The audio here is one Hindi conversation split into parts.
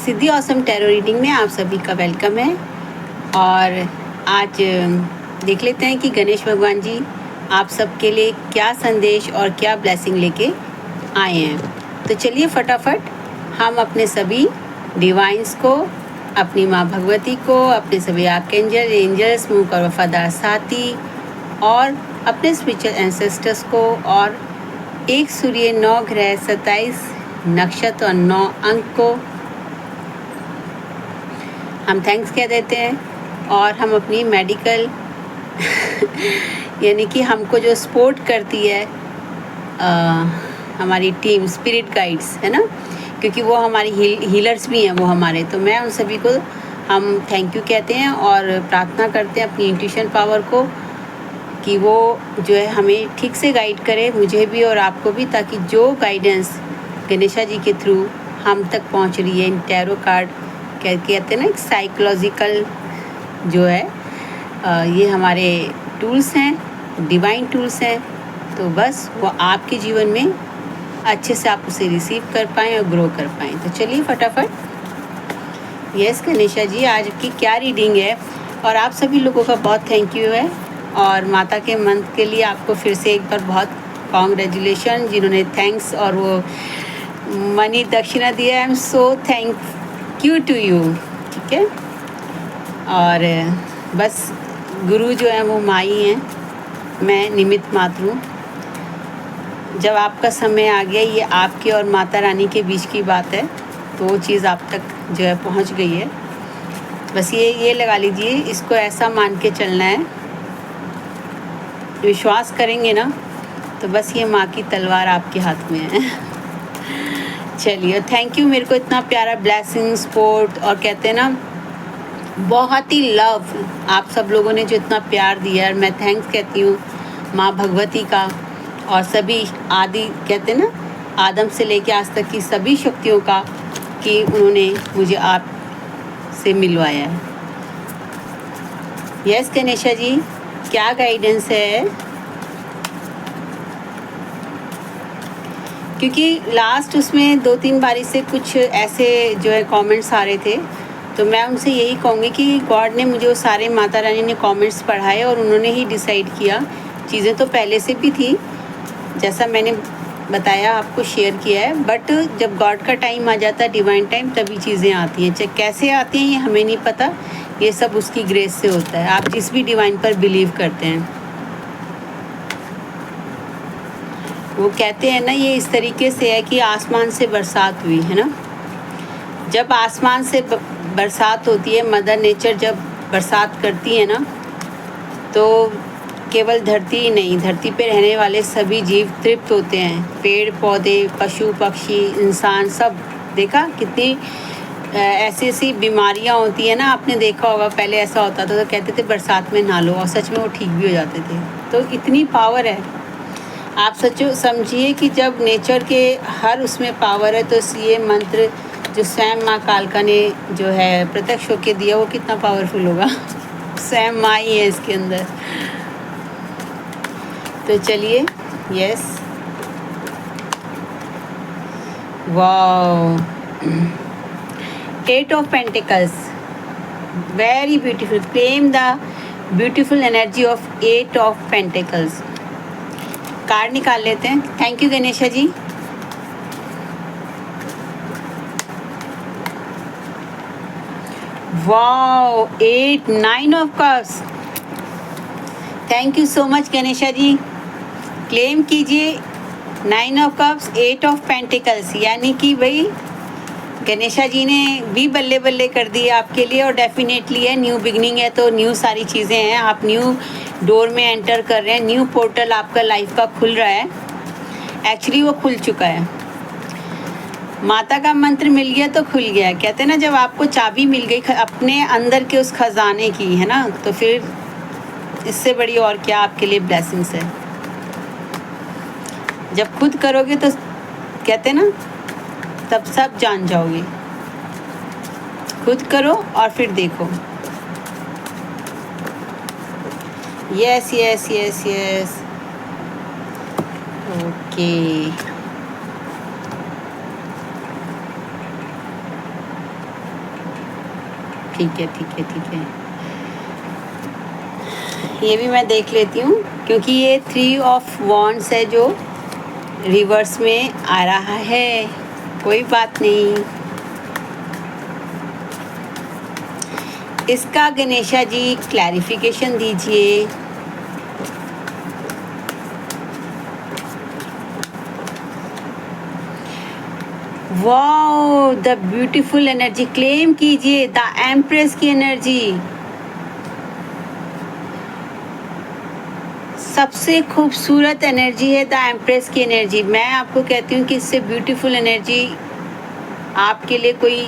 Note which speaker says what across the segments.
Speaker 1: सिद्धि ऑसम टैरो रीडिंग में आप सभी का वेलकम है। और आज देख लेते हैं कि गणेश भगवान जी आप सबके लिए क्या संदेश और क्या ब्लेसिंग लेके आए हैं। तो चलिए फटाफट हम अपने सभी डिवाइन्स को, अपनी माँ भगवती को, अपने सभी आर्कएंजल, एंजल्स, मूक और वफादार साथी और अपने स्पिरिचुअल एंसेस्टर्स को और 1 सूर्य, 9 ग्रह, 27 नक्षत्र और 9 अंक को हम थैंक्स कह देते हैं। और हम अपनी मेडिकल यानी कि हमको जो सपोर्ट करती है हमारी टीम स्पिरिट गाइड्स है ना, क्योंकि वो हमारी हीलर्स भी हैं वो हमारे, तो मैं उन सभी को हम थैंक यू कहते हैं और प्रार्थना करते हैं अपनी इंट्यूशन पावर को कि वो जो है हमें ठीक से गाइड करे, मुझे भी और आपको भी, ताकि जो गाइडेंस गणेशा जी के थ्रू हम तक पहुंच रही है इन टैरो कार्ड कहते हैं ना, एक साइकोलॉजिकल जो है ये हमारे टूल्स हैं, डिवाइन टूल्स हैं, तो बस वो आपके जीवन में अच्छे से आप उसे रिसीव कर पाएँ और ग्रो कर पाएँ। तो चलिए फटाफट। यस गणेशा जी, आज की क्या रीडिंग है और आप सभी लोगों का बहुत थैंक यू है और माता के मंत्र के लिए आपको फिर से एक बार बहुत कॉन्ग्रेचुलेशन, जिन्होंने थैंक्स और वो मनी दक्षिणा दिया। I am so thank you to you. ठीक है, और बस गुरु जो है वो माई हैं, मैं निमित्त मात्र हूँ। जब आपका समय आ गया, ये आपके और माता रानी के बीच की बात है, तो वो चीज़ आप तक जो है पहुँच गई है। बस ये लगा लीजिए, इसको ऐसा मान के चलना है, विश्वास करेंगे ना तो बस ये माँ की तलवार आपके हाथ में है। चलिए, थैंक यू मेरे को इतना प्यारा ब्लेसिंग सपोर्ट और कहते हैं ना बहुत ही लव आप सब लोगों ने जो इतना प्यार दिया है, मैं थैंक्स कहती हूँ माँ भगवती का और सभी आदि कहते हैं ना आदम से लेके आज तक की सभी शक्तियों का कि उन्होंने मुझे आप से मिलवाया है। यस गणेशा जी, क्या गाइडेंस है? क्योंकि लास्ट उसमें 2-3 बारी से कुछ ऐसे जो है कमेंट्स आ रहे थे, तो मैं उनसे यही कहूँगी कि गॉड ने मुझे वो सारे, माता रानी ने कमेंट्स पढ़ाए और उन्होंने ही डिसाइड किया। चीज़ें तो पहले से भी थी, जैसा मैंने बताया आपको शेयर किया है, बट जब गॉड का टाइम आ जाता है, डिवाइन टाइम, तभी चीज़ें आती हैं। चाहे कैसे आती हैं ये हमें नहीं पता, ये सब उसकी ग्रेस से होता है। आप जिस भी डिवाइन पर बिलीव करते हैं, वो कहते हैं ना, ये इस तरीके से है कि आसमान से बरसात हुई है ना। जब आसमान से बरसात होती है, मदर नेचर जब बरसात करती है ना, तो केवल धरती ही नहीं, धरती पे रहने वाले सभी जीव तृप्त होते हैं। पेड़ पौधे, पशु पक्षी, इंसान, सब। देखा कितनी ऐसी ऐसी बीमारियां होती है ना, आपने देखा होगा पहले ऐसा होता था तो कहते थे बरसात में नहा लो, और सच में वो ठीक भी हो जाते थे। तो इतनी पावर है, आप सचो समझिए कि जब नेचर के हर उसमें पावर है, तो ये मंत्र जो स्वयं माँ कालका ने जो है प्रत्यक्ष होकर दिया, वो कितना पावरफुल होगा। स्वयं माँ ही है इसके अंदर। तो चलिए, yes, wow, 8 of pentacles, very beautiful. Claim the beautiful energy of 8 of pentacles. Card निकाल लेते हैं। Thank you Ganesha ji. Wow, 8, 9 of cups. Thank you so much Ganesha ji. Claim कीजिए 9 ऑफ कप्स, 8 ऑफ पेंटिकल्स, यानी कि भाई गणेशा जी ने भी बल्ले बल्ले कर दिए आपके लिए। और डेफिनेटली है, न्यू बिगनिंग है, तो न्यू सारी चीज़ें हैं, आप न्यू डोर में एंटर कर रहे हैं, न्यू पोर्टल आपका लाइफ का खुल रहा है। एक्चुअली वो खुल चुका है, माता का मंत्र मिल गया तो खुल गया। कहते हैं ना, जब आपको चाबी मिल गई अपने अंदर के उस खजाने की, है ना, तो फिर इससे बड़ी और क्या आपके लिए ब्लेसिंग्स है। जब खुद करोगे तो कहते हैं ना, तब सब जान जाओगे। खुद करो और फिर देखो। Yes yes yes yes, okay. ठीक है ठीक है ठीक है, ये भी मैं देख लेती हूँ क्योंकि ये 3 ऑफ वॉन्ड्स है जो रिवर्स में आ रहा है। कोई बात नहीं, इसका गणेशा जी क्लैरिफिकेशन दीजिए। Wow, the beautiful energy claim कीजिए, द एम्प्रेस की एनर्जी सबसे खूबसूरत एनर्जी है, द एम्प्रेस की एनर्जी। मैं आपको कहती हूँ कि इससे ब्यूटीफुल एनर्जी आपके लिए कोई,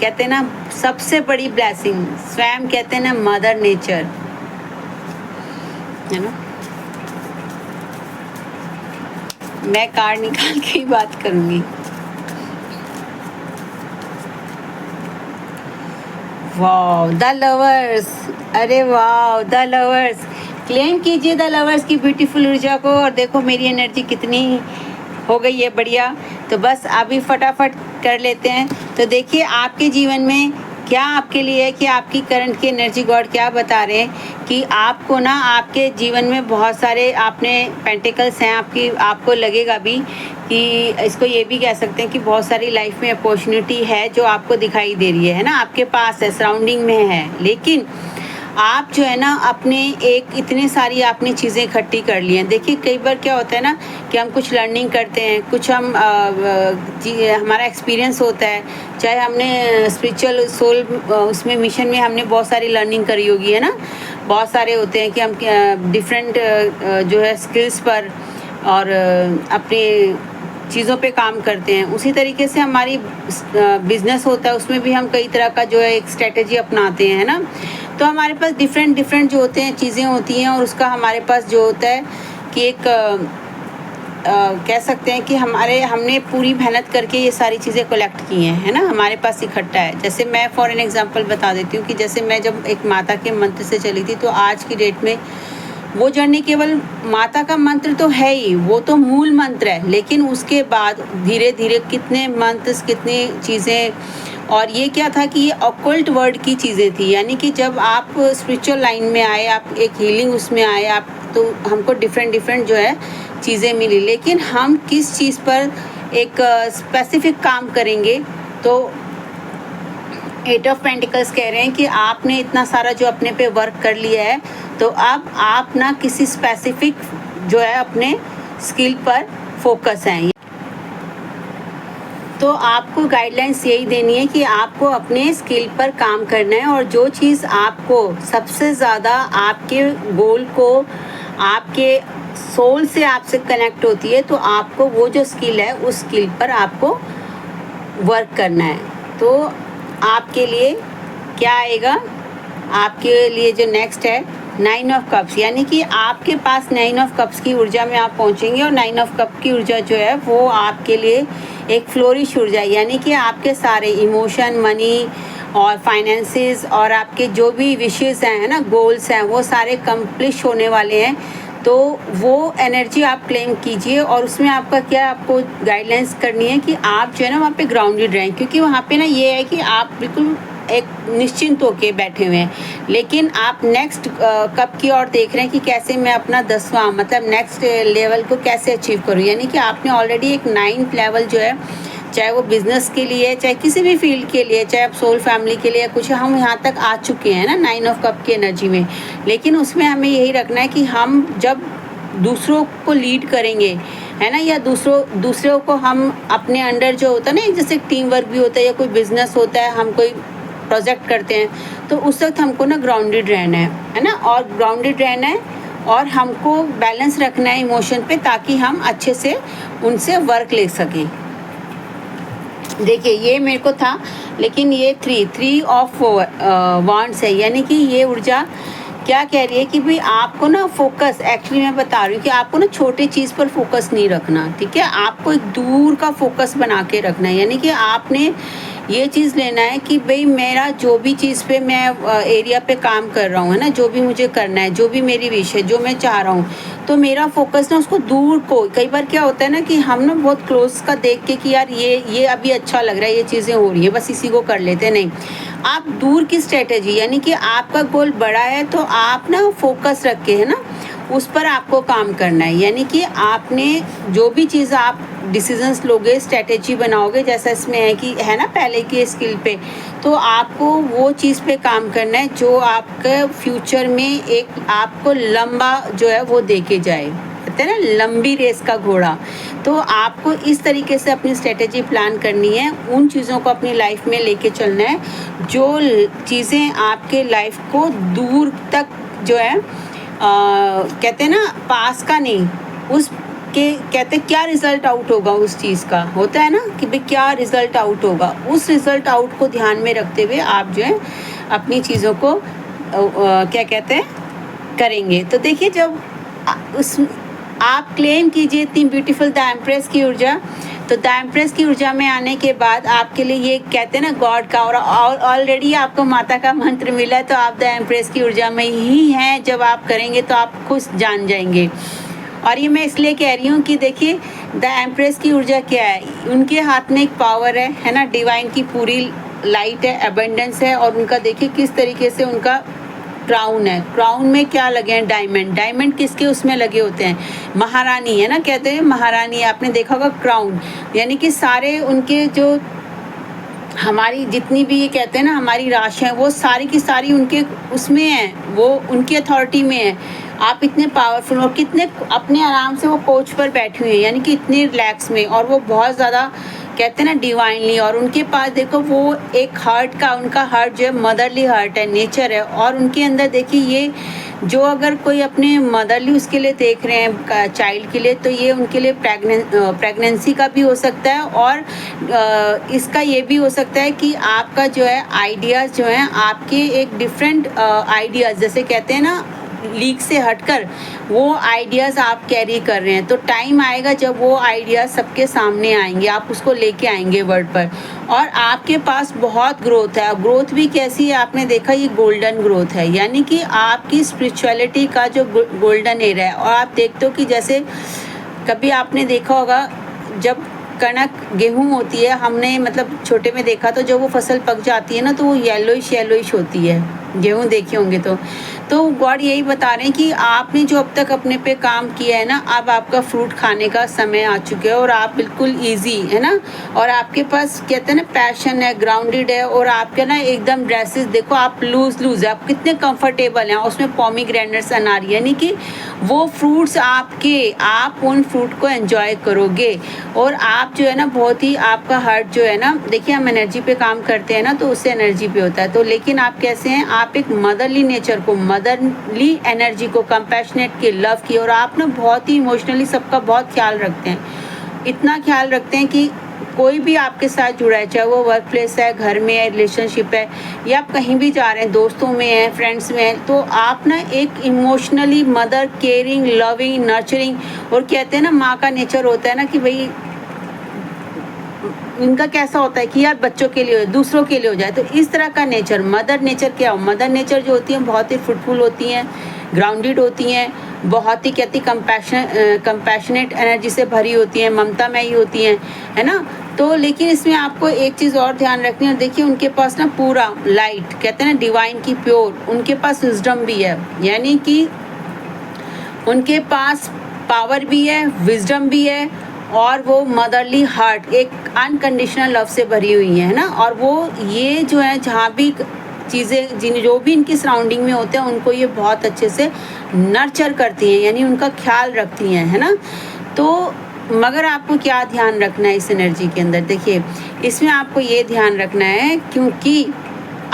Speaker 1: कहते हैं ना सबसे बड़ी ब्लेसिंग, स्वयं कहते हैं ना मदर नेचर, है ना। मैं कार्ड निकाल के ही बात करूँगी। वाओ, द लवर्स, अरे वाओ, द लवर्स, क्लेम कीजिए द लवर्स की ब्यूटीफुल ऊर्जा को। और देखो मेरी एनर्जी कितनी हो गई है बढ़िया। तो बस अभी फटाफट कर लेते हैं। तो देखिए आपके जीवन में क्या आपके लिए है कि आपकी करंट की एनर्जी गॉड क्या बता रहे हैं कि आपको ना आपके जीवन में बहुत सारे आपने पेंटिकल्स हैं, आपको लगेगा भी कि इसको ये भी कह सकते हैं कि बहुत सारी लाइफ में अपॉर्चुनिटी है जो आपको दिखाई दे रही है ना, आपके पास है, सराउंडिंग में है। लेकिन आप जो है ना अपने एक इतने सारी आपने चीज़ें इकट्ठी कर ली हैं। देखिए कई बार क्या होता है ना कि हम कुछ लर्निंग करते हैं, कुछ हम हमारा एक्सपीरियंस होता है, चाहे हमने स्पिरिचुअल सोल उसमें मिशन में हमने बहुत सारी लर्निंग करी होगी, है ना। बहुत सारे होते हैं कि हम डिफरेंट जो है स्किल्स पर और अपने चीज़ों पे काम करते हैं। उसी तरीके से हमारी बिजनेस होता है, उसमें भी हम कई तरह का जो है एक स्ट्रेटेजी अपनाते हैं, है ना। तो हमारे पास डिफरेंट जो होते हैं चीज़ें होती हैं और उसका हमारे पास जो होता है कि एक कह सकते हैं कि हमने पूरी मेहनत करके ये सारी चीज़ें कलेक्ट की हैं, है ना, हमारे पास इकट्ठा है। जैसे मैं फॉर एन एग्जांपल बता देती हूँ कि जैसे मैं जब एक माता के मंत्र से चली थी, तो आज की डेट में वो जर्नी केवल माता का मंत्र तो है ही, वो तो मूल मंत्र है, लेकिन उसके बाद धीरे धीरे कितने मंत्र, कितनी चीज़ें, और ये क्या था कि ये ऑकल्ट वर्ड की चीज़ें थी। यानी कि जब आप स्पिरिचुअल लाइन में आए, आप एक हीलिंग उसमें आए, आप तो हमको डिफरेंट जो है चीज़ें मिली। लेकिन हम किस चीज़ पर एक स्पेसिफिक काम करेंगे, तो 8 ऑफ पेंटिकल्स कह रहे हैं कि आपने इतना सारा जो अपने पे वर्क कर लिया है, तो अब आप ना किसी स्पेसिफिक जो है अपने स्किल पर फोकस हैं। तो आपको गाइडलाइंस यही देनी है कि आपको अपने स्किल पर काम करना है, और जो चीज़ आपको सबसे ज़्यादा आपके गोल को, आपके सोल से आपसे कनेक्ट होती है, तो आपको वो जो स्किल है उस स्किल पर आपको वर्क करना है। तो आपके लिए क्या आएगा, आपके लिए जो नेक्स्ट है 9 ऑफ कप्स, यानी कि आपके पास 9 ऑफ कप्स की ऊर्जा में आप पहुंचेंगे। और 9 ऑफ कप की ऊर्जा जो है वो आपके लिए एक फ्लोरिश ऊर्जा है, यानी कि आपके सारे इमोशन, मनी और फाइनेंसेस और आपके जो भी विशेस हैं, है ना, गोल्स हैं, वो सारे कंप्लीट होने वाले हैं। तो वो एनर्जी आप क्लेम कीजिए। और उसमें आपका क्या, आपको गाइडलाइंस करनी है कि आप जो है ना वहाँ पे ग्राउंडेड रहें, क्योंकि वहाँ पे ना ये है कि आप बिल्कुल एक निश्चिंत होके बैठे हुए हैं, लेकिन आप नेक्स्ट कप की ओर देख रहे हैं कि कैसे मैं अपना 10वां मतलब नेक्स्ट लेवल को कैसे अचीव करूं। यानी कि आपने ऑलरेडी एक 9th लेवल जो है, चाहे वो बिज़नेस के लिए, चाहे किसी भी फील्ड के लिए, चाहे आप सोल फैमिली के लिए कुछ, हम यहाँ तक आ चुके हैं ना 9 ऑफ कप की एनर्जी में। लेकिन उसमें हमें यही रखना है कि हम जब दूसरों को लीड करेंगे, है ना, या दूसरों को हम अपने अंडर जो होता है ना, जैसे टीम वर्क भी होता है या कोई बिज़नेस होता है, हम कोई प्रोजेक्ट करते हैं, तो उस वक्त हमको ना ग्राउंडेड रहना है ना, और ग्राउंडेड रहना है और हमको बैलेंस रखना है इमोशन पे, ताकि हम अच्छे से उनसे वर्क ले सकें। देखिए ये मेरे को था, लेकिन ये 3 ऑफ वांड्स है, यानी कि ये ऊर्जा क्या कह रही है कि भाई आपको ना फोकस, एक्चुअली मैं बता रही हूँ कि आपको ना छोटे चीज़ पर फोकस नहीं रखना, ठीक है, आपको एक दूर का फोकस बना के रखना है। यानी कि आपने ये चीज़ लेना है कि भाई मेरा जो भी चीज़ पे मैं एरिया पे काम कर रहा हूँ, है ना, जो भी मुझे करना है, जो भी मेरी विश है, जो मैं चाह रहा हूँ, तो मेरा फोकस ना उसको दूर को, कई बार क्या होता है ना कि हम ना बहुत क्लोज का देख के कि यार ये अभी अच्छा लग रहा है, ये चीज़ें हो रही है, बस इसी को कर लेते हैं, नहीं। आप दूर की स्ट्रेटेजी, यानी कि आपका गोल बड़ा है तो आप ना फोकस रख के, है ना, उस पर आपको काम करना है। यानी कि आपने जो भी चीज़ आप डिसीजंस लोगे, स्ट्रेटेजी बनाओगे, जैसा इसमें है कि है ना पहले की स्किल पे, तो आपको वो चीज़ पे काम करना है जो आपके फ्यूचर में एक आपको लंबा जो है वो दे के जाए, कहते हैं ना लंबी रेस का घोड़ा। तो आपको इस तरीके से अपनी स्ट्रेटेजी प्लान करनी है, उन चीज़ों को अपनी लाइफ में लेके चलना है जो चीज़ें आपके लाइफ को दूर तक जो है कहते हैं ना पास का नहीं, उस के कहते हैं क्या रिज़ल्ट आउट होगा उस चीज़ का, होता है ना कि भाई क्या रिज़ल्ट आउट होगा, उस रिज़ल्ट आउट को ध्यान में रखते हुए आप जो है अपनी चीज़ों को क्या कहते हैं करेंगे। तो देखिए जब उस आप क्लेम कीजिए इतनी ब्यूटीफुल द एम्प्रेस की ऊर्जा, तो द एम्प्रेस की ऊर्जा में आने के बाद आपके लिए ये कहते हैं ना गॉड का, और ऑलरेडी आपको माता का मंत्र मिला है, तो आप द एम्प्रेस की ऊर्जा में ही हैं। जब आप करेंगे तो आप खुद जान जाएंगे। और ये मैं इसलिए कह रही हूँ कि देखिए द एम्प्रेस की ऊर्जा क्या है, उनके हाथ में एक पावर है ना, डिवाइन की पूरी लाइट है, एबंडेंस है, और उनका देखिए किस तरीके से उनका क्राउन है। क्राउन में क्या लगे हैं, डायमंड। डायमंड किसके उसमें लगे होते हैं, महारानी, है ना, कहते हैं महारानी, आपने देखा होगा क्राउन, यानी कि सारे उनके जो हमारी जितनी भी ये कहते हैं ना हमारी राशि है वो सारी की सारी उनके उसमें है, वो उनकी अथॉरिटी में है। आप इतने पावरफुल और कितने अपने आराम से वो कोच पर बैठे हुए हैं, यानी कि इतने रिलैक्स में, और वो बहुत ज़्यादा कहते हैं ना डिवाइनली, और उनके पास देखो वो एक हार्ट का, उनका हार्ट जो है मदरली हार्ट है, नेचर है, और उनके अंदर देखिए ये जो अगर कोई अपने मदरली उसके लिए देख रहे हैं चाइल्ड के लिए, तो ये उनके लिए प्रेगनेंसी का भी हो सकता है, और इसका ये भी हो सकता है कि आपका जो है आइडियाज़ जो हैं आपके एक डिफरेंट आइडियाज़, जैसे कहते हैं ना लीक से हटकर वो आइडियाज़ आप कैरी कर रहे हैं, तो टाइम आएगा जब वो आइडियाज़ सबके सामने आएंगे, आप उसको लेके आएंगे वर्ड पर, और आपके पास बहुत ग्रोथ है। ग्रोथ भी कैसी है, आपने देखा ये गोल्डन ग्रोथ है, यानी कि आपकी स्पिरिचुअलिटी का जो गोल्डन एरा है। और आप देखते हो कि जैसे कभी आपने देखा होगा जब कणक गेहूं होती है, हमने मतलब छोटे में देखा, तो जब वो फसल पक जाती है ना तो वो येलोइश होती है, गेहूं देखे होंगे तो गॉड यही बता रहे हैं कि आपने जो अब तक अपने पे काम किया है ना, अब आपका फ्रूट खाने का समय आ चुका है, और आप बिल्कुल इजी है ना, और आपके पास कहते हैं ना पैशन है, ग्राउंडेड है, और आपके ना एकदम ड्रेसेस देखो आप लूज है, आप कितने कंफर्टेबल हैं, उसमें पोमीग्रेनेट्स अनार, यानी कि वो फ्रूट्स आपके, आप उन फ्रूट को एंजॉय करोगे, और आप जो है ना बहुत ही आपका हार्ट जो है ना, देखिए हम एनर्जी पे काम करते हैं ना तो उससे एनर्जी पे होता है, तो लेकिन आप कैसे हैं, आप एक मदरली नेचर को, मदरली एनर्जी को, कंपैशनेट की, लव की, और आप ना बहुत ही इमोशनली सबका बहुत ख्याल रखते हैं, इतना ख्याल रखते हैं कि कोई भी आपके साथ जुड़ा है, चाहे वो वर्क प्लेस है, घर में है, रिलेशनशिप है, या आप कहीं भी जा रहे हैं, दोस्तों में हैं, फ्रेंड्स में हैं, तो आप ना एक emotionally mother, caring, loving, nurturing, और कहते हैं ना माँ का नेचर होता है ना कि भाई इनका कैसा होता है कि यार बच्चों के लिए, दूसरों के लिए हो जाए, तो इस तरह का नेचर, मदर नेचर क्या हो, मदर नेचर जो होती है बहुत ही फ्रूटफुल होती हैं, ग्राउंडेड होती हैं, बहुत ही कहती कंपैशनेट एनर्जी से भरी होती हैं, ममतामयी होती हैं, है ना। तो लेकिन इसमें आपको एक चीज़ और ध्यान रखनी है, देखिए उनके पास ना पूरा लाइट, कहते हैं ना डिवाइन की प्योर, उनके पास विजडम भी है, यानी कि उनके पास पावर भी है, विजडम भी है, और वो मदरली हार्ट, एक अनकंडीशनल लव से भरी हुई है ना। और वो ये जो है जहाँ भी चीज़ें जो भी इनकी सराउंडिंग में होते हैं उनको ये बहुत अच्छे से नर्चर करती हैं, यानी उनका ख्याल रखती हैं, है ना। तो मगर आपको क्या ध्यान रखना है इस एनर्जी के अंदर, देखिए इसमें आपको ये ध्यान रखना है क्योंकि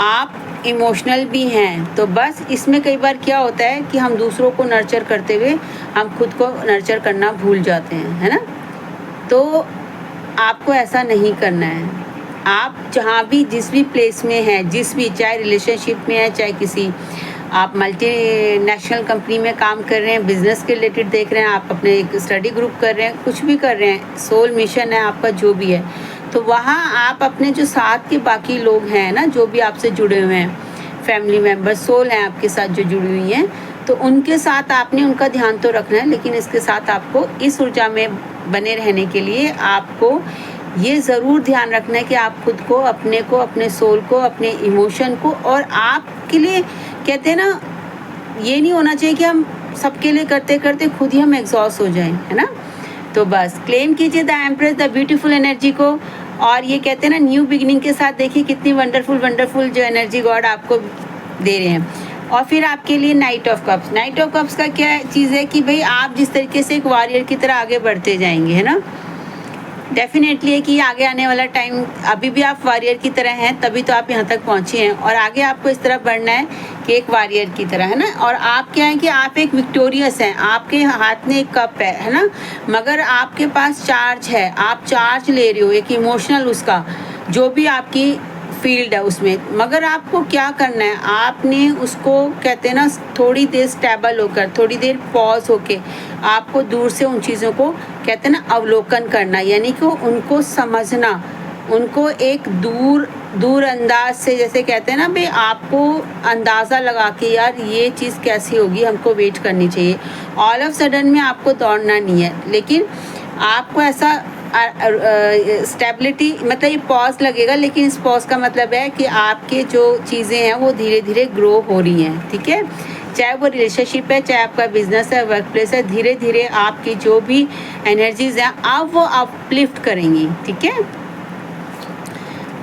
Speaker 1: आप इमोशनल भी हैं, तो बस इसमें कई बार क्या होता है कि हम दूसरों को नर्चर करते हुए हम खुद को नर्चर करना भूल जाते हैं, है ना। तो आपको ऐसा नहीं करना है, आप जहाँ भी जिस भी प्लेस में हैं, जिस भी, चाहे रिलेशनशिप में है, चाहे किसी आप मल्टीनेशनल कंपनी में काम कर रहे हैं, बिजनेस के रिलेटेड देख रहे हैं, आप अपने एक स्टडी ग्रुप कर रहे हैं, कुछ भी कर रहे हैं, सोल मिशन है आपका जो भी है, तो वहाँ आप अपने जो साथ के बाकी लोग हैं ना, जो भी आपसे जुड़े हुए हैं, फैमिली मेम्बर्स, सोल हैं आपके साथ जो जुड़ी हुई हैं, तो उनके साथ आपने उनका ध्यान तो रखना है, लेकिन इसके साथ आपको इस ऊर्जा में बने रहने के लिए आपको ये ज़रूर ध्यान रखना है कि आप खुद को, अपने सोल को, अपने इमोशन को, और आपके लिए कहते हैं ना, ये नहीं होना चाहिए कि हम सबके लिए करते करते खुद ही हम एग्जॉस्ट हो जाएं, है ना। तो बस क्लेम कीजिए the empress, the beautiful energy को, और ये कहते हैं ना न्यू बिगिनिंग के साथ देखिए कितनी वंडरफुल जो एनर्जी गॉड आपको दे रहे हैं। और फिर आपके लिए night of cups, night of cups का क्या चीज़ है कि भाई आप जिस तरीके से एक वॉरियर की तरह आगे बढ़ते जाएंगे, है ना, डेफिनेटली है कि आगे आने वाला टाइम, अभी भी आप वॉरियर की तरह हैं, तभी तो आप यहाँ तक पहुँचे हैं, और आगे आपको इस तरह बढ़ना है कि एक वॉरियर की तरह, है ना। और आप क्या है कि आप एक विक्टोरियस हैं, आपके हाथ में एक कप है ना, मगर आपके पास चार्ज है, आप चार्ज ले रहे हो एक इमोशनल उसका, जो भी आपकी फील्ड है उसमें, मगर आपको क्या करना है, आपने उसको कहते हैं ना थोड़ी देर स्टेबल होकर, थोड़ी देर पॉज होके आपको दूर से उन चीज़ों को कहते हैं ना अवलोकन करना, यानी कि उनको समझना, उनको एक दूर अंदाज से, जैसे कहते हैं ना भाई आपको अंदाज़ा लगा के यार ये चीज़ कैसी होगी, हमको वेट करनी चाहिए। ऑल ऑफ सडन में आपको दौड़ना नहीं है, लेकिन आपको ऐसा स्टेबिलिटी, मतलब ये पॉज लगेगा, लेकिन इस पॉज का मतलब है कि आपके जो चीज़ें हैं वो धीरे धीरे ग्रो हो रही हैं, ठीक है। चाहे वो रिलेशनशिप है, चाहे आपका बिजनेस है, वर्क प्लेस है, धीरे धीरे आपकी जो भी एनर्जीज हैं आप वो अपलिफ्ट करेंगी, ठीक है।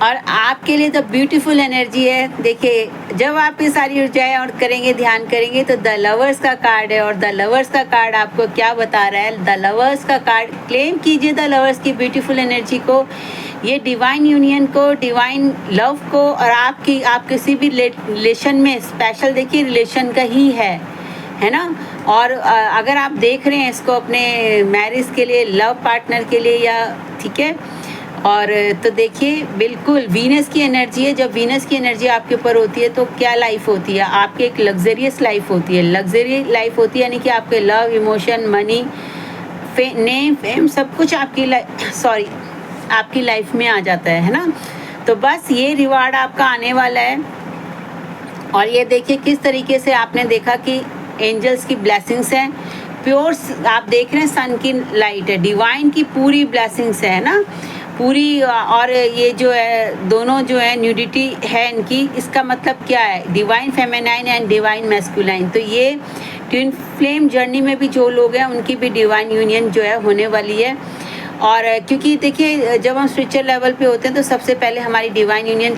Speaker 1: और आपके लिए द ब्यूटीफुल एनर्जी है, देखिए जब आप ये सारी ऊर्जाएं और करेंगे, ध्यान करेंगे, तो द लवर्स का कार्ड है, और द लवर्स का कार्ड आपको क्या बता रहा है, द लवर्स का कार्ड, क्लेम कीजिए द लवर्स की ब्यूटीफुल एनर्जी को, ये डिवाइन यूनियन को, डिवाइन लव को, और आप किसी भी रिलेशन में, स्पेशल देखिए रिलेशन का ही है ना। और अगर आप देख रहे हैं इसको अपने मैरिज के लिए, लव पार्टनर के लिए, या ठीक है, और तो देखिए बिल्कुल वीनस की एनर्जी है, जब वीनस की एनर्जी आपके ऊपर होती है तो क्या लाइफ होती है, आपकी एक लग्जरियस लाइफ होती है, लग्जरी लाइफ होती है, यानी कि आपके love, emotion, money, name, fame, सब कुछ आपकी लाइफ में आ जाता है ना। तो बस ये रिवार्ड आपका आने वाला है, और ये देखिए किस तरीके से आपने देखा कि एंजल्स की ब्लेसिंग्स हैं, प्योर आप देख रहे हैं सन की लाइट है, डिवाइन की पूरी ब्लेसिंग्स है ना पूरी। और ये जो है दोनों जो है न्यूडिटी है इनकी, इसका मतलब क्या है, divine feminine and divine masculine. तो ये ट्विन फ्लेम जर्नी में भी जो लोग हैं उनकी भी डिवाइन यूनियन जो है होने वाली है। और क्योंकि देखिए जब हम स्पिरिचुअल लेवल पे होते हैं तो सबसे पहले हमारी डिवाइन यूनियन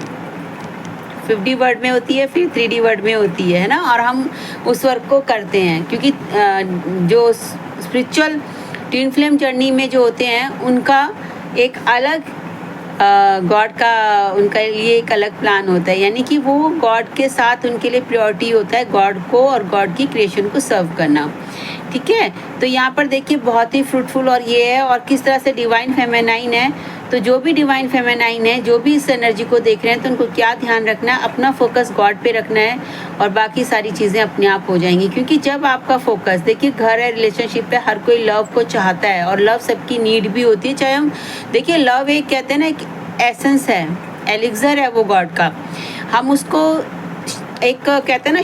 Speaker 1: 5D वर्ड में होती है, फिर 3D वर्ड में होती है ना, और हम उस वर्क को करते हैं, क्योंकि जो स्पिरिचुअल ट्विन फ्लेम जर्नी में जो होते हैं उनका एक अलग गॉड का, उनका लिए एक अलग प्लान होता है, यानी कि वो गॉड के साथ उनके लिए प्रायोरिटी होता है गॉड को और गॉड की क्रिएशन को सर्व करना, ठीक है। तो यहाँ पर देखिए बहुत ही फ्रूटफुल और ये है, और किस तरह से डिवाइन फेमिनाइन है। तो जो भी डिवाइन फेमिनाइन है, जो भी इस एनर्जी को देख रहे हैं, तो उनको क्या ध्यान रखना है, अपना फोकस गॉड पे रखना है, और बाकी सारी चीज़ें अपने आप हो जाएंगी। क्योंकि जब आपका फोकस, देखिए घर है, रिलेशनशिप है, हर कोई लव को चाहता है, और लव सबकी नीड भी होती है। चाहे हम देखिए लव एक कहते हैं ना एक एसेंस है, एलिक्सर है वो गॉड का, हम उसको एक कहते हैं ना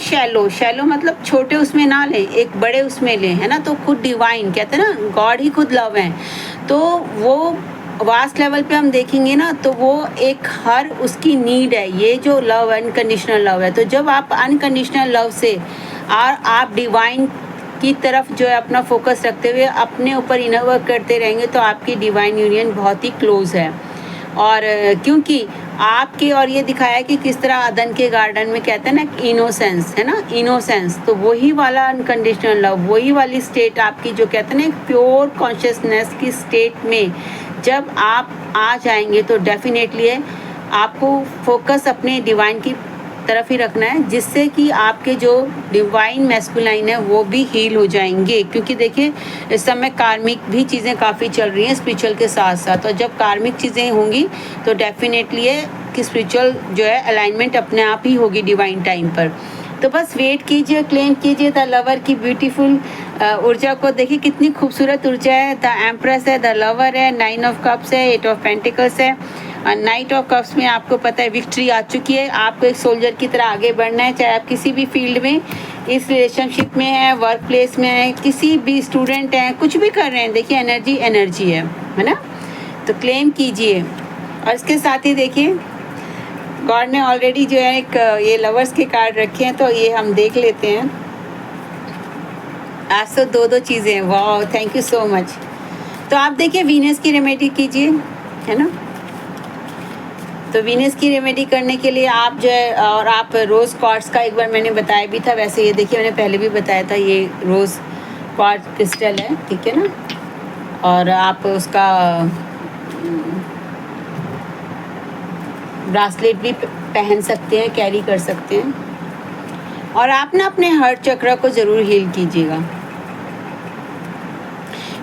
Speaker 1: शैलो मतलब छोटे उसमें ना लें, एक बड़े उसमें लें, है ना। तो खुद डिवाइन कहते हैं ना, गॉड ही खुद लव है, तो वो वास्ट लेवल पे हम देखेंगे ना, तो वो एक हर उसकी नीड है, ये जो लव अनकंडीशनल लव है। तो जब आप अनकंडीशनल लव से और आप डिवाइन की तरफ जो है अपना फोकस रखते हुए अपने ऊपर इनर वर्क करते रहेंगे, तो आपकी डिवाइन यूनियन बहुत ही क्लोज है। और क्योंकि आपके, और ये दिखाया कि किस तरह अदन के गार्डन में कहते हैं ना इनोसेंस, है ना, इनोसेंस, तो वही वाला अनकंडीशनल लव, वही वाली स्टेट आपकी जो कहते हैं ना एक प्योर कॉन्शियसनेस की स्टेट में जब आप आ जाएंगे, तो डेफिनेटली है आपको फोकस अपने डिवाइन की तरफ ही रखना है, जिससे कि आपके जो डिवाइन मैस्कुलाइन है वो भी हील हो जाएंगे। क्योंकि देखिए इस समय कार्मिक भी चीज़ें काफ़ी चल रही हैं स्पिरिचुअल के साथ साथ, और जब कार्मिक चीज़ें होंगी तो डेफिनेटली है कि स्पिरिचुअल जो है अलाइनमेंट अपने आप ही होगी डिवाइन टाइम पर। तो बस वेट कीजिए, क्लेम कीजिए द लवर की ब्यूटीफुल ऊर्जा को देखिए कितनी खूबसूरत ऊर्जा है। द एम्प्रेस है, द लवर है, 9 ऑफ कप्स है, 8 ऑफ पेंटिकल्स है और नाइट ऑफ कप्स में आपको पता है विक्ट्री आ चुकी है। आपको एक सोल्जर की तरह आगे बढ़ना है, चाहे आप किसी भी फील्ड में, इस रिलेशनशिप में है, वर्क प्लेस में है, किसी भी स्टूडेंट हैं, कुछ भी कर रहे हैं, देखिए एनर्जी एनर्जी है ना। तो क्लेम कीजिए। और इसके साथ ही देखिए गॉड ने ऑलरेडी जो है एक ये लवर्स के कार्ड रखे हैं, तो ये हम देख लेते हैं। आज तो दो चीज़ें हैं, वाह थैंक यू सो मच। तो आप देखिए वीनस की रेमेडी कीजिए, है ना। तो वीनस की रेमेडी करने के लिए आप जो है, और आप रोज़ क्वार्ट्स का एक बार मैंने बताया भी था, वैसे ये देखिए मैंने पहले भी बताया था, ये रोज़ क्वार्ट्स क्रिस्टल है, ठीक है ना। और आप उसका ब्रासलेट भी पहन सकते हैं, कैरी कर सकते हैं। और आप ना अपने हार्ट चक्र को ज़रूर हील कीजिएगा,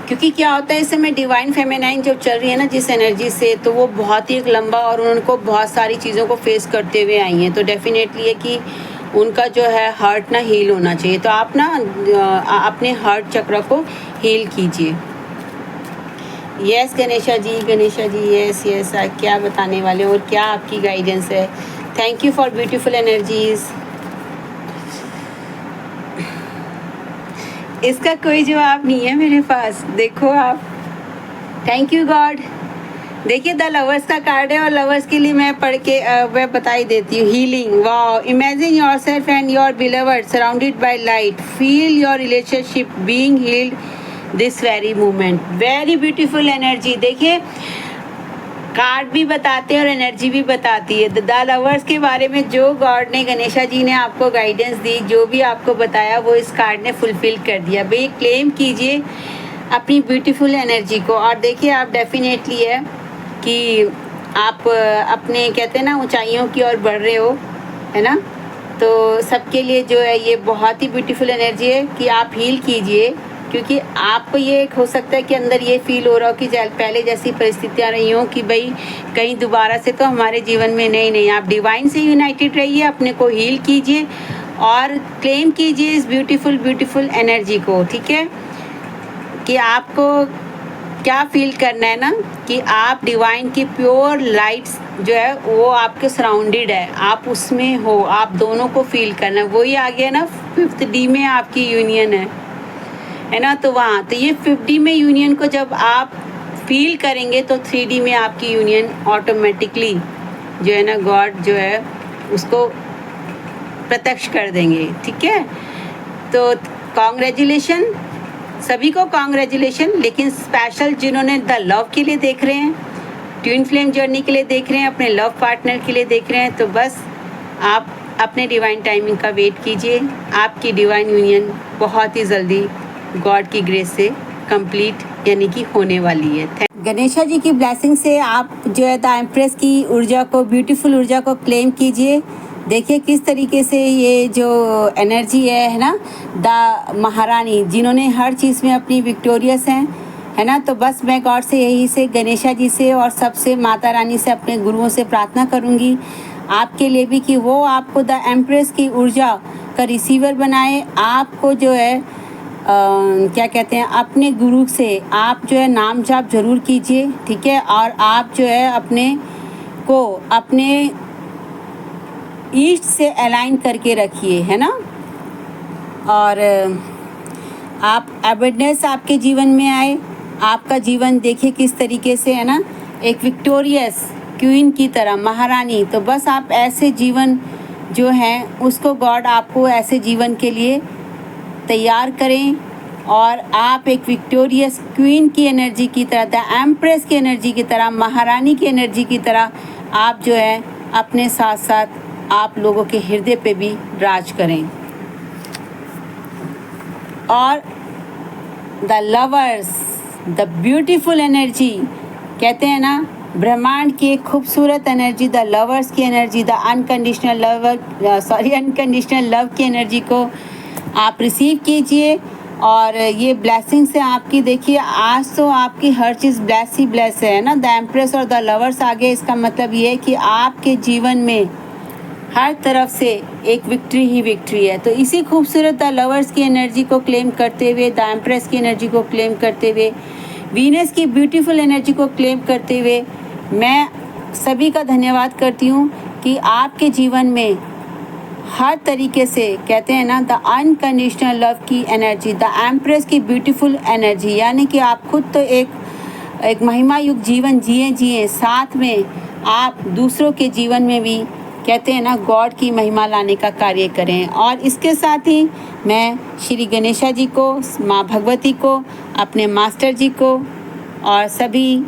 Speaker 1: क्योंकि क्या होता है इस समय डिवाइन फेमिनाइन जो चल रही है ना जिस एनर्जी से, तो वो बहुत ही एक लंबा और उनको बहुत सारी चीज़ों को फेस करते हुए आई हैं। तो डेफिनेटली है कि उनका जो है हार्ट ना हील होना चाहिए। तो आप ना अपने हार्ट चक्र को हील कीजिए। यस गणेशा जी, यस यस, क्या बताने वाले हैं और क्या आपकी गाइडेंस है। Thank you for beautiful energies. इसका कोई जवाब नहीं है मेरे पास, देखो आप। Thank you God. देखिए द लवर्स का कार्ड है और लवर्स के लिए मैं पढ़ के मैं बता ही देती हूँ। Healing, wow, imagine yourself and your beloved surrounded by light, feel your relationship being healed this very moment. Very beautiful energy. देखिए कार्ड भी बताते हैं और एनर्जी भी बताती है। द लवर्स के बारे में जो गॉड ने, गणेशा जी ने आपको गाइडेंस दी, जो भी आपको बताया वो इस कार्ड ने फुलफिल कर दिया। भाई क्लेम कीजिए अपनी ब्यूटीफुल एनर्जी को। और देखिए आप डेफिनेटली है कि आप अपने कहते हैं ना ऊंचाइयों की ओर बढ़ रहे हो, है ना। तो सबके लिए जो है ये बहुत ही ब्यूटीफुल एनर्जी है कि आप हील कीजिए, क्योंकि आपको ये हो सकता है कि अंदर ये फील हो रहा हो कि पहले जैसी परिस्थितियाँ रही हों कि भाई कहीं दोबारा से तो हमारे जीवन में नहीं। आप डिवाइन से यूनाइटेड रहिए, अपने को हील कीजिए और क्लेम कीजिए इस ब्यूटीफुल एनर्जी को, ठीक है। कि आपको क्या फील करना है ना, कि आप डिवाइन की प्योर लाइट्स जो है वो आपके सराउंडेड है, आप उसमें हो, आप दोनों को फील करना है। वही आ गया ना 5th D में आपकी यूनियन है ना। तो वहाँ तो ये 5D में यूनियन को जब आप फील करेंगे तो 3D में आपकी यूनियन ऑटोमेटिकली जो है ना गॉड जो है उसको प्रत्यक्ष कर देंगे, ठीक है। तो कॉन्ग्रेचुलेशन सभी को, कॉन्ग्रेचुलेशन। लेकिन स्पेशल जिन्होंने द लव के लिए देख रहे हैं, ट्विन फ्लेम जर्नी के लिए देख रहे हैं, अपने लव पार्टनर के लिए देख रहे हैं, तो बस आप अपने डिवाइन टाइमिंग का वेट कीजिए। आपकी डिवाइन यूनियन बहुत ही जल्दी गॉड की ग्रेस से कंप्लीट यानी कि होने वाली है। गणेशा जी की ब्लेसिंग से आप जो है द एम्प्रेस की ऊर्जा को, ब्यूटीफुल ऊर्जा को क्लेम कीजिए। देखिए किस तरीके से ये जो एनर्जी है ना, द महारानी जिन्होंने हर चीज़ में अपनी विक्टोरियस हैं, है ना। तो बस मैं गॉड से यही से, गणेशा जी से और सबसे, माता रानी से, अपने गुरुओं से प्रार्थना करूँगी आपके लिए भी कि वो आपको द एम्प्रेस की ऊर्जा का रिसीवर बनाए। आपको जो है क्या कहते हैं, अपने गुरु से आप जो है नाम जाप जरूर कीजिए, ठीक है। और आप जो है अपने को अपने ईस्ट से अलाइन करके रखिए, है ना। और आप अबंडेंस आपके जीवन में आए। आपका जीवन देखिए किस तरीके से है ना, एक विक्टोरियस क्वीन की तरह, महारानी। तो बस आप ऐसे जीवन जो है उसको गॉड आपको ऐसे जीवन के लिए तैयार करें और आप एक विक्टोरियस क्वीन की एनर्जी की तरह, द एम्प्रेस की एनर्जी की तरह, महारानी की एनर्जी की तरह आप जो है अपने साथ साथ आप लोगों के हृदय पे भी राज करें। और the lovers, the beautiful energy, कहते हैं ना ब्रह्मांड की एक खूबसूरत एनर्जी, द लवर्स की एनर्जी, द अनकंडीशनल लव की एनर्जी को आप रिसीव कीजिए। और ये ब्लेसिंग से आपकी देखिए आज तो आपकी हर चीज़ ब्लेस ही ब्लेस है ना। द एम्प्रेस और द लवर्स आ गए, इसका मतलब ये है कि आपके जीवन में हर तरफ से एक विक्ट्री ही विक्ट्री है। तो इसी खूबसूरत द लवर्स की एनर्जी को क्लेम करते हुए, द एम्प्रेस की एनर्जी को क्लेम करते हुए, वीनस की ब्यूटीफुल एनर्जी को क्लेम करते हुए मैं सभी का धन्यवाद करती हूँ कि आपके जीवन में हर तरीके से, कहते हैं ना, द अनकंडीशनल लव की एनर्जी, द एम्प्रेस की ब्यूटीफुल एनर्जी, यानी कि आप खुद तो एक महिमा युक्त जीवन जिए, साथ में आप दूसरों के जीवन में भी, कहते हैं ना, गॉड की महिमा लाने का कार्य करें। और इसके साथ ही मैं श्री गणेशा जी को, माँ भगवती को, अपने मास्टर जी को और सभी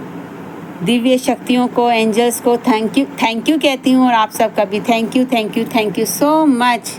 Speaker 1: दिव्य शक्तियों को, एंजल्स को थैंक यू कहती हूँ। और आप सबका भी थैंक यू सो मच।